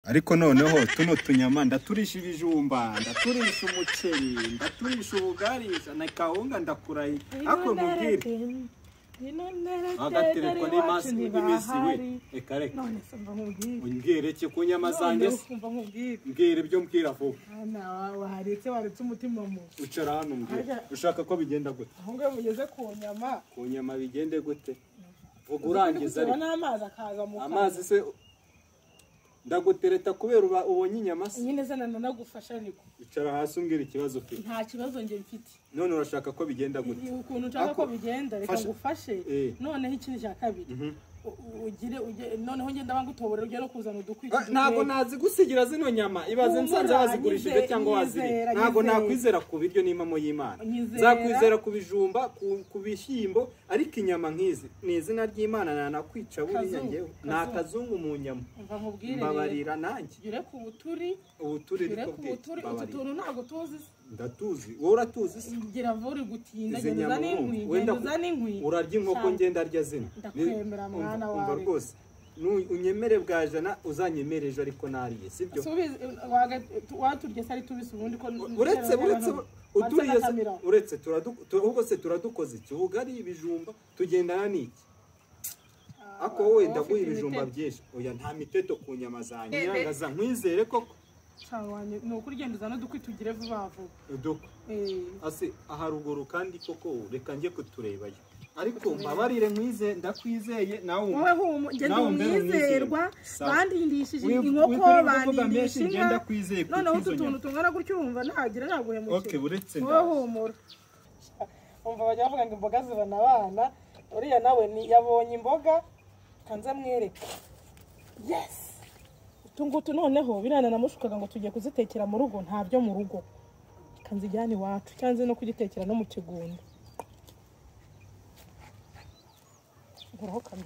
Ariko noneho tuno tunyama ndaturisha ibijumba, ndaturisha umuceri, ndaturisha ubugari, na kawunga ndakuraye. Ako mubwire. Agaterekwa n'imasi n'imisi we. Eka reka. None se mva nkubwire. Ungere ki ku nyama zanjye? Mva nkubwire. Mbwire ibyo mbwira vuba. Ana waretse umutima mu. Ucara hano mbwire. Ushaka ko bigenda gute? Aho ngwe mugeze ku nyama. Ku nyama bigende gute? Ugurangiza ari. N'amazi akaza mu. Amazi se ndagutereta kubera ubonye inyama se. Nyine zana nagufasha ariko. Icara hasi umbwira ikibazo ufite. Nta kibazo nge mfite. None urashaka ko bigenda gute? Ukuntu nshaka ko bigenda reka ngufashe. Noneho ikindi cya kabiri. Noneho ngenda bangutobora ujye no kuzana udukwi. Ntago nazi gusigira zino nyama ibaze nsanze wazigurishije cyangwa waziri. Ntago nakwizera ku biryo n'imamo y'Imana. Zakwizera ku bijumba, ku bishyimbo, ariko inyama nk'izi ni izina ry'Imana nanakwica buriya ngewe. Nakazungu mu nyama. Mbabarira nanjye. Ure ku buturi. Ubuturi ariko bwe. Utuntu ntago tuzi. Ndatuzi. Wowe uratuzi se? Ngira vuri gutinda genda n'inkwi. Urarya inkoko ngenda arya zina. Ndakwemera mwana wawe. Rwose unyemere bwajana uzanyemereje ariko nariye sibyo waturye sari tubise ubundi ko uretse ahubwo se turadukoze iki ubugari ibijumba tugendana n'iki ako wowe ndaguha ibijumba byinshi oya nta miteto ku nyama zanjye nyangaza nkwizere koko ni ukuri genda uzana udukwi tugire vuba vuba udukwi ase aharuguru kandi koko reka njye kuturebayo ariko mbabarire nkwize ndakwizeye nawe umwizerwa bandindishije inkoko bandindishinga noneho utuntu tungana gutyo urumva nagira naguhemukira okay uretse humura umva bajya bavuga ngo imboga zibana abana uriya nawe yabonye imboga kanza mwereka yes utungutu noneho birana namushukaga ngo tugiye kuzitekera mu rugo nta byo mu rugo kanzijyana iwacu cyanze no kugitekera no mu kigunda Uraho kamwe